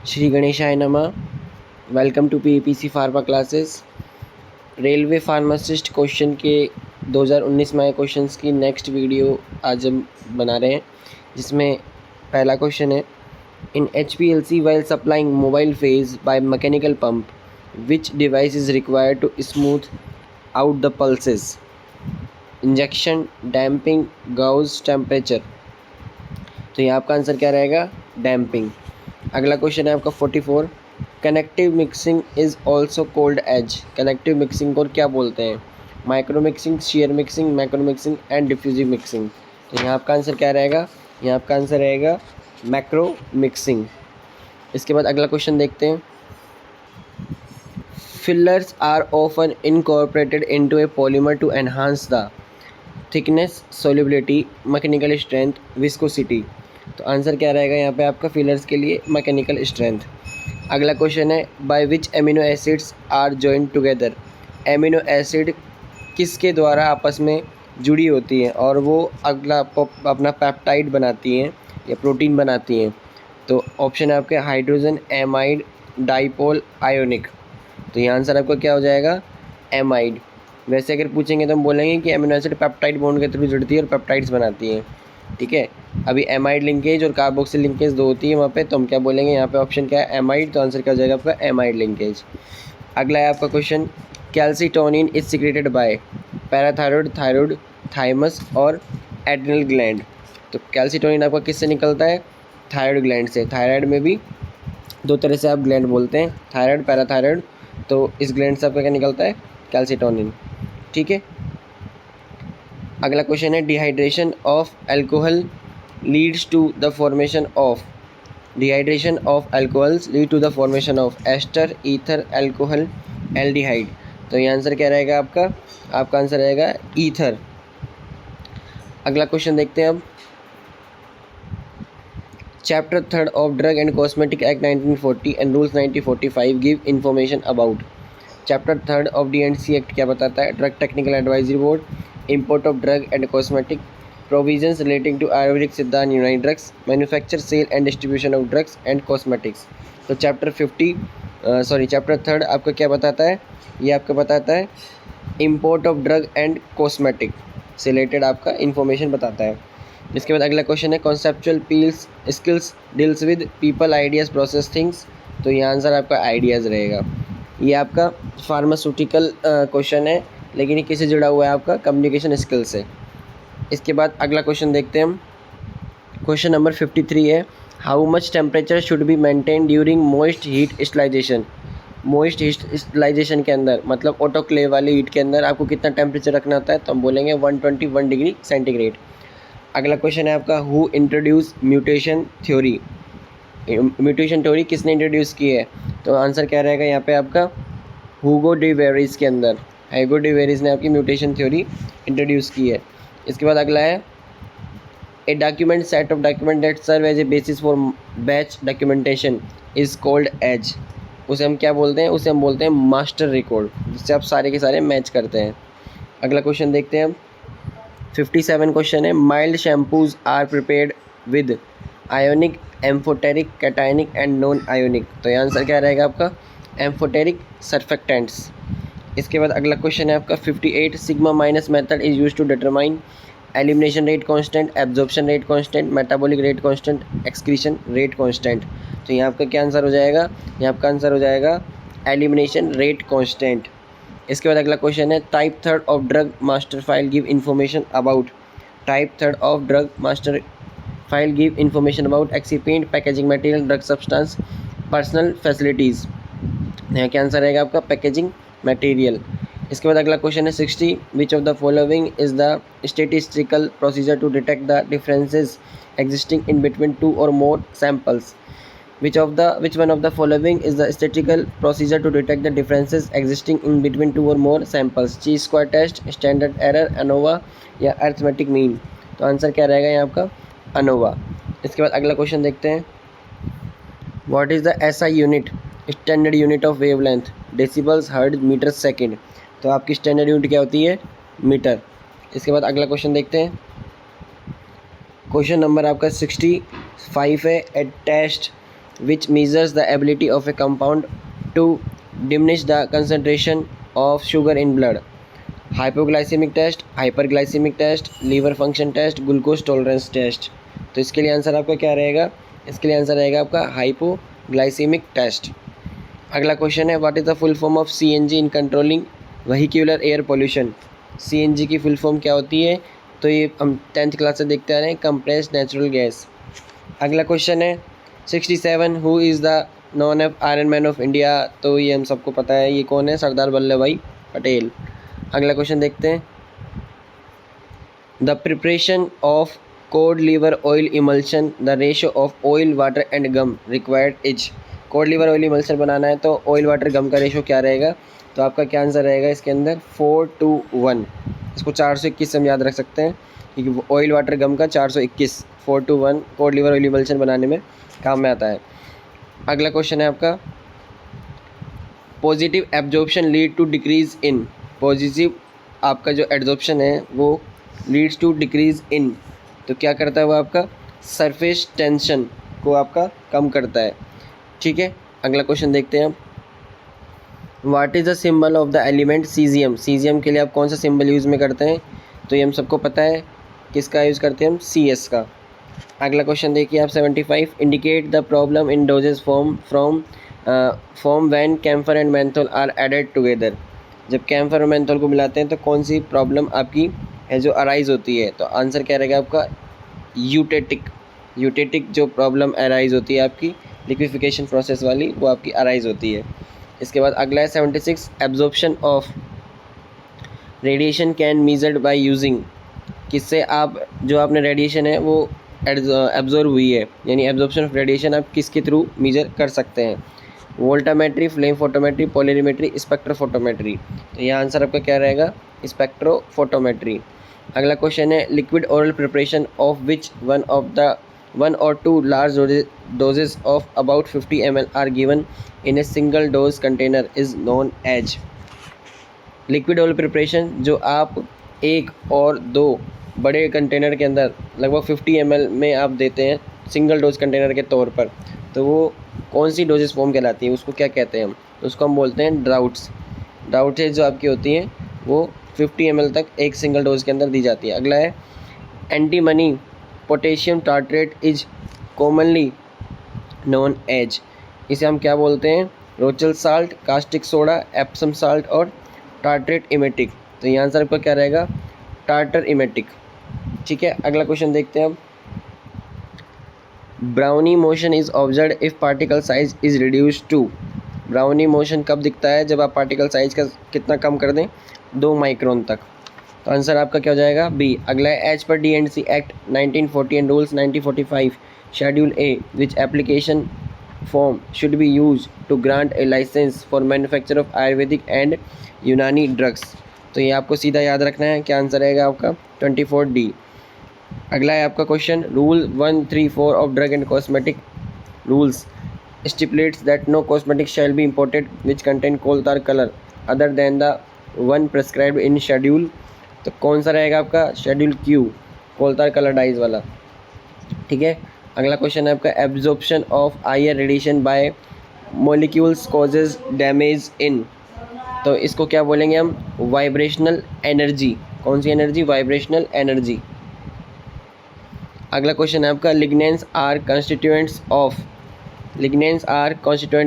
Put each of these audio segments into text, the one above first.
श्री गणेशाय नमः। Welcome to PPC pharma classes. Railway pharmacist question के 2019 में आए क्वेश्चंस की नेक्स्ट वीडियो आज हम बना रहे हैं, जिसमें पहला क्वेश्चन है, in HPLC while supplying mobile phase by mechanical pump which device is required to smooth out the pulses? Injection, damping, gauss temperature. तो ये आपका आंसर क्या रहेगा? डैम्पिंग। अगला क्वेश्चन है आपका 44, connective mixing is also called as. Connective mixing को क्या बोलते हैं? Micro mixing, shear mixing, macro mixing and diffusive mixing. तो यहाँ आपका आंसर क्या रहेगा? यहाँ आपका आंसर रहेगा मैक्रो मिक्सिंग। इसके बाद अगला क्वेश्चन देखते हैं, fillers are often incorporated into a polymer to enhance the thickness, solubility, mechanical strength, viscosity. तो आंसर क्या रहेगा यहाँ पे आपका फिलर्स के लिए? Mechanical strength. अगला क्वेश्चन है, by which amino acids are joined together. Amino acid किसके द्वारा आपस में जुड़ी होती हैं और वो अगला अपना पेप्टाइड बनाती हैं या प्रोटीन बनाती हैं? तो ऑप्शन है आपके हाइड्रोजन, एमाइड, डाइपोल, आयोनिक। तो ये आंसर आपका क्या हो जाएगा? एमाइड। वैसे अगर पूछेंगे तो हम बोलेंगे कि एमिनो एसिड पेप्टाइड बॉन्ड के थ्रू जुड़ती है और पेप्टाइड्स बनाती हैं, ठीक है। अभी एमाइड लिंकेज और कार्बोक्सिल लिंकेज दो होती है वहाँ पे, तो हम क्या बोलेंगे यहाँ पे? ऑप्शन क्या है? एमाइड। तो आंसर क्या हो जाएगा आपका? Amide linkage. अगला है आपका question, calcitonin is secreted by parathyroid, thyroid, thymus और एड्रिनल ग्लैंड। तो कैल्सिटोनिन आपका किससे निकलता है? थायरॉयड ग्लैंड से। थायराइड में भी दो तरह से आप ग्लैंड बोलते हैं, थायराइड, पैराथायरॉयड। तो इस ग्लैंड से आपका क्या निकलता है? कैल्सिटोनिन, ठीक है। अगला क्वेश्चन है, dehydration of alcohol leads to the formation of. Dehydration of alcohols lead to the formation of ester, ether, alcohol, aldehyde. तो ये आंसर क्या रहेगा आपका? आपका आंसर रहेगा ईथर। अगला क्वेश्चन देखते हैं अब, chapter 3 of drug and cosmetic act 1940 and rules 1945 give information about. Chapter 3 of DNC act क्या बताता है? Drug technical advisory board, import of drug and cosmetic, provisions relating to Ayurvedic Siddha Unani drugs, manufacture, sale and distribution of drugs and cosmetics. तो chapter 3 आपका क्या बताता है? ये आपका बताता है import of drug and cosmetic से रिलेटेड आपका इन्फॉर्मेशन बताता है। इसके बाद अगला क्वेश्चन है, conceptual peels skills deals with people, ideas, process, things. तो ये आंसर आपका आइडियाज़ रहेगा। ये आपका फार्मास्यूटिकल क्वेश्चन है, लेकिन ये किससे जुड़ा हुआ है? आपका कम्युनिकेशन स्किल से। इसके बाद अगला क्वेश्चन देखते हैं हम, क्वेश्चन नंबर 53 है, how much temperature should be maintain during moist heat स्टलाइजेशन। Moist heat स्टलाइजेशन के अंदर मतलब ऑटोक्लेव वाली हीट के अंदर आपको कितना टेम्परेचर रखना होता है? तो हम बोलेंगे 121 डिग्री सेंटीग्रेड। अगला क्वेश्चन है आपका, who introduce mutation theory. Mutation theory किसने इंट्रोड्यूस की है? तो आंसर क्या रहेगा यहाँ पे आपका? हुगो डी वेरिस के अंदर, हुगो डी वेरिस ने आपकी म्यूटेशन थ्योरी इंट्रोड्यूस की है। इसके बाद अगला है, a document set of document that serve as a basis for batch documentation is called as. उसे हम क्या बोलते हैं? उसे हम बोलते हैं मास्टर रिकॉर्ड, जिससे आप सारे के सारे मैच करते हैं। अगला क्वेश्चन देखते हैं हम, 57 क्वेश्चन है, mild shampoos are prepared with ionic, amphoteric, cationic and non ionic. तो ये आंसर क्या रहेगा आपका? Amphoteric surfactants. इसके बाद अगला क्वेश्चन है आपका 58, sigma minus method is use to determine elimination rate constant, absorption rate constant, metabolic rate constant, excretion rate constant. तो यहाँ आपका क्या आंसर हो जाएगा? यहाँ आपका आंसर हो जाएगा एलिमिनेशन रेट कांस्टेंट। इसके बाद अगला क्वेश्चन है, type 3 of drug master file give information about. Type 3 of drug master file give information about excipient, packaging material, drug substance, personal facilities. यहाँ क्या आंसर रहेगा आपका? Packaging material. इसके बाद अगला क्वेश्चन है 60, which of the following is the statistical procedure to detect the differences existing in between two or more samples. which one of the following is the statistical procedure to detect the differences existing in between two or more samples? Chi square test, standard error, ANOVA या arithmetic mean. तो answer क्या रहेगा यहाँ आपका? ANOVA. इसके बाद अगला question देखते हैं, what is the SI unit, standard unit of wavelength? Decibels, hertz, metre, second. तो आपकी स्टैंडर्ड यूनिट क्या होती है? मीटर। इसके बाद अगला क्वेश्चन देखते हैं, क्वेश्चन नंबर आपका 65 है, ए test which measures the ability of a compound to diminish the concentration of sugar in blood. Hypoglycaemic test, hyperglycaemic test, liver function test, glucose tolerance test. तो इसके लिए आंसर आपका क्या रहेगा? इसके लिए आंसर रहेगा आपका हाइपोग्लाइसेमिक टेस्ट। अगला क्वेश्चन है, what is the full form of CNG in controlling vehicular air pollution? CNG की फुल फॉर्म क्या होती है? तो ये हम 10th क्लास से देखते आ रहे हैं, कंप्रेस्ड नेचुरल गैस। अगला क्वेश्चन है 67, who is the non F iron man of India? तो ये हम सबको पता है, ये कौन है? सरदार वल्लभ भाई पटेल। अगला क्वेश्चन देखते हैं, the preparation of cod liver oil emulsion, the ratio of oil water and gum required is. Cod liver oil emulsion बनाना है तो ऑयल वाटर गम का रेशियो क्या रहेगा? तो आपका क्या आंसर रहेगा इसके अंदर? 4:1। इसको 421 से हम याद रख सकते हैं, क्योंकि ऑयल वाटर गम का 421, 4:1 कोड लीवर ऑयल इमल्शन बनाने में काम में आता है। अगला क्वेश्चन है आपका, positive absorption lead to decrease in. Positive आपका जो एब्जॉर्प्शन है वो लीड्स टू डिक्रीज इन, तो क्या करता है वो? आपका सरफेस टेंशन को आपका कम करता है। ठीक है, अगला क्वेश्चन देखते हैं हम, what is the symbol of the element caesium? Caesium के लिए आप कौन सा सिंबल यूज़ में करते हैं? तो ये हम सबको पता है, किसका यूज़ करते हैं हम? CS का। अगला क्वेश्चन देखिए आप 75, indicate the problem in dosage form when camphor and menthol are added together. जब कैम्फर और मेंथोल को मिलाते हैं तो कौन सी प्रॉब्लम आपकी है जो अराइज होती है? तो आंसर क्या रहेगा आपका? यूटेटिक जो प्रॉब्लम अराइज होती है आपकी लिक्विफिकेशन प्रोसेस वाली, वो आपकी अराइज होती है। इसके बाद अगला है 76, absorption of radiation can measured by using. किससे आप जो आपने रेडिएशन है वो एब्जॉर्ब हुई है, यानी एब्जॉर्प्शन ऑफ रेडिएशन आप किसके थ्रू मेजर कर सकते हैं? Voltammetry, flame photometry, polarimetry, spectrophotometry. तो यह आंसर आपका क्या रहेगा? स्पेक्ट्रोफोटोमेट्री। अगला क्वेश्चन है, liquid oral preparation of which one or two large doses of about 50 ml are given in a single dose container is known as. Liquid oral preparation जो आप 1 और 2 बड़े कंटेनर के अंदर लगभग 50 ml में आप देते हैं सिंगल डोज कंटेनर के तौर पर, तो वो कौन सी डोजेस फॉर्म कहलाती है? उसको क्या कहते हैं हम? तो उसको हम बोलते हैं ड्राउट्स। ड्राउट्स जो आपकी होती हैं वो 50 ml तक एक सिंगल डोज के अंदर दी जाती है। अगला है, antimony potassium tartrate is commonly known as. इसे हम क्या बोलते हैं? Rochelle salt, caustic soda, Epsom salt और टार्ट्रेट इमेटिक। तो ये आंसर आपका क्या रहेगा? Tartar emetic. ठीक है, अगला क्वेश्चन देखते हैं हम, Brownian motion is observed if particle size is reduced to. Brownian motion कब दिखता है? जब आप पार्टिकल साइज का कितना कम कर दें? 2 माइक्रोन तक। तो आंसर आपका क्या हो जाएगा? बी। अगला है, as per DNC act 1940 and rules 1945 schedule A which application form should be use to grant a licence for manufacture of Ayurvedic and Unani drugs. तो ये आपको सीधा याद रखना है, क्या आंसर रहेगा आपका? 24D। अगला है आपका question, rule 134 of drug and cosmetic rules stipulates that no cosmetic shall be imported which contain coal tar colour other than the one prescribed in schedule. तो कौन सा रहेगा आपका? शेड्यूल Q, कोल तार कलर डाइज वाला। ठीक है, अगला question है आपका, absorption of IR radiation by molecules causes damage in. तो इसको क्या बोलेंगे हम? Vibrational energy. कौन सी एनर्जी? Vibrational energy. अगला क्वेश्चन है आपका, lignans are constituent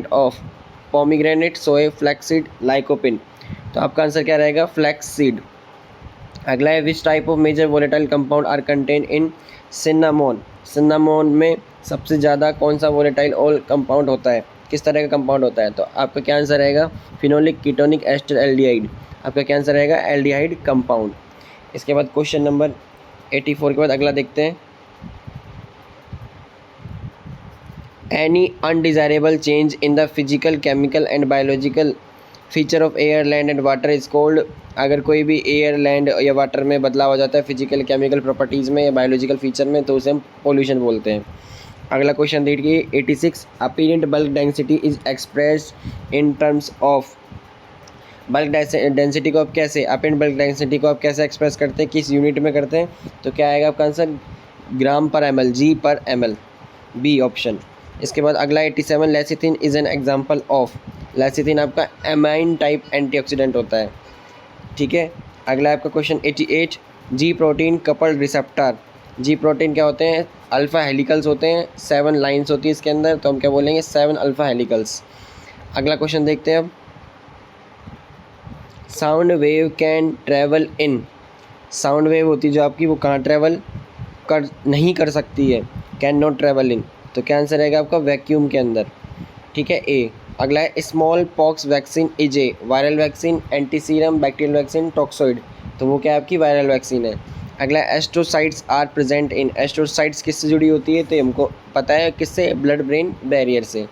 of pomegranate, soya, flaxseed, lycopene. तो आपका आंसर क्या रहेगा? फ्लैक्सीड। अगला है, which type of major volatile compound are contain in cinnamon. Cinnamon में सबसे ज़्यादा कौन सा वोलेटाइल ऑयल कंपाउंड होता है? किस तरह का कंपाउंड होता है? तो आपका क्या आंसर रहेगा? Phenolic ketonic ester aldehyde. आपका क्या आंसर रहेगा? Aldehyde compound. इसके बाद क्वेश्चन नंबर 84 के बाद अगला देखते हैं, any undesirable change in the physical, chemical and biological feature of air, land and water is called. अगर कोई भी एयर, लैंड या वाटर में बदलाव हो जाता है फिजिकल, केमिकल प्रॉपर्टीज़ में या बायोलॉजिकल फीचर में, तो उसे हम पोल्यूशन बोलते हैं। अगला क्वेश्चन देखिए 86, apparent bulk density is expressed in terms of. Bulk density को आप कैसे, अपीरेंट बल्क डेंसिटी को आप कैसे एक्सप्रेस करते हैं, किस यूनिट में करते हैं? तो क्या आएगा आपका आंसर? ग्राम पर ml, G पर ml, बी ऑप्शन। इसके बाद अगला 87, lecithin is an example of. Lecithin आपका एमाइन टाइप एंटीऑक्सीडेंट होता है, ठीक है। अगला आपका क्वेश्चन 88, जी प्रोटीन कपल्ड रिसेप्टर। जी प्रोटीन क्या होते हैं? अल्फ़ा हेलिकल्स होते हैं, 7 लाइन्स होती है इसके अंदर, तो हम क्या बोलेंगे? 7 अल्फ़ा हेलिकल्स। अगला क्वेश्चन देखते हैं अब, sound wave can travel in. Sound wave होती है जो आपकी, वो कहाँ ट्रैवल नहीं कर सकती है? कैन नॉट ट्रैवल इन, तो क्या आंसर रहेगा आपका? वैक्यूम के अंदर, ठीक है, ए। अगला है small pox vaccine is a viral vaccine, anti serum, bacterial vaccine, toxoid, तो वो क्या आपकी वायरल वैक्सीन है। अगला astrocytes are present in. Astrocytes किससे जुड़ी होती है? तो ये हमको पता है, किससे? ब्लड ब्रेन बैरियर से।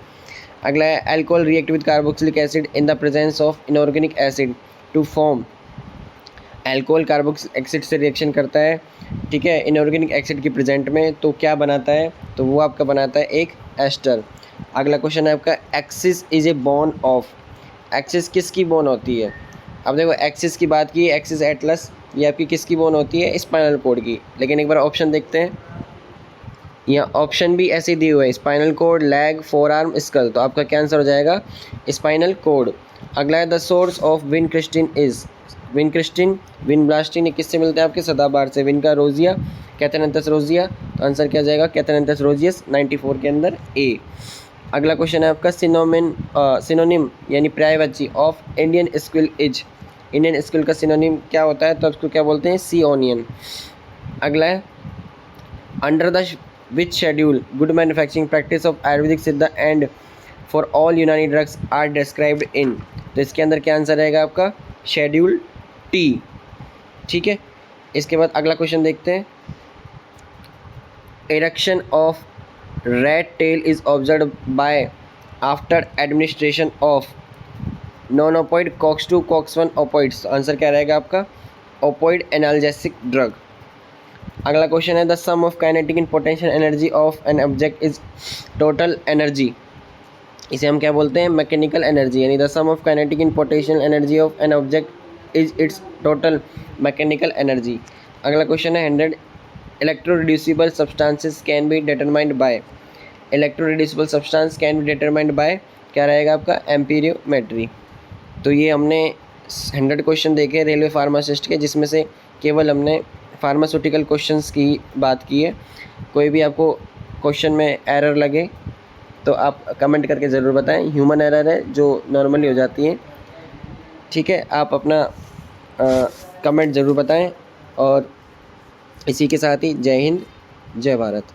अगला है alcohol react with carboxylic acid in the presence of inorganic acid to form. Alcohol carboxylic acid से रिएक्शन करता है, ठीक है, इनऑर्गेनिक एसिड की प्रेजेंट में, तो क्या बनाता है? तो वो आपका बनाता है एक एस्टर। अगला क्वेश्चन है आपका, axis is a bone of. Axis किसकी बोन होती है? अब देखो, एक्सिस की बात की, एक्सिस एटलस, ये आपकी किसकी बोन होती है? स्पाइनल कोड की। लेकिन एक बार ऑप्शन देखते हैं, यहाँ ऑप्शन भी ऐसे दिए हुए हैं, spinal cord, leg, forearm, skull, तो आपका क्या आंसर हो जाएगा? Spinal cord. अगला है the source of vincristine is. Vincristine, vinblastine, ये किससे मिलते हैं? आपके सदाबहार से। विन का रोजिया, कैथेनंथस रोजिया, तो आंसर क्या जाएगा? कैथेनंथस रोजियस, 94 के अंदर ए। अगला क्वेश्चन है आपका, सिनोनिम यानी पर्यायवाची of Indian squill is. Indian squill का सिनोनिम क्या होता है? तो उसको क्या बोलते हैं? सी ऑनियन। अगला है, under the which schedule good manufacturing practice of Ayurvedic सिद्धा एंड फॉर ऑल यूनानी ड्रग्स आर डिस्क्राइब्ड इन। तो इसके अंदर क्या आंसर रहेगा आपका? शेड्यूल टी, ठीक है। इसके बाद अगला क्वेश्चन देखते हैं, erection of rat tail is observe by after administration of non opioid COX 2 COX 1 opioids. Answer क्या रहेगा आपका? Opioid analgesic drug. अगला क्वेश्चन है, the sum of kinetic and potential energy of an object is total energy. इसे हम क्या बोलते हैं? मैकेनिकल एनर्जी, यानी the sum of kinetic and potential energy of an object is its total mechanical energy. अगला question है, 100 electro reducible substances can be determined by. Electro reducible substance can be determined by, क्या रहेगा आपका? एम्पीरियोमेट्री। तो ये हमने 100 question देखे railway pharmacist के, जिसमें से केवल हमने फार्मास्यूटिकल क्वेश्चंस की बात की है। कोई भी आपको क्वेश्चन में एरर लगे तो आप कमेंट करके ज़रूर बताएं। ह्यूमन एरर है जो नॉर्मली हो जाती है, ठीक है। आप अपना कमेंट ज़रूर बताएं, और इसी के साथ ही जय हिंद, जय भारत।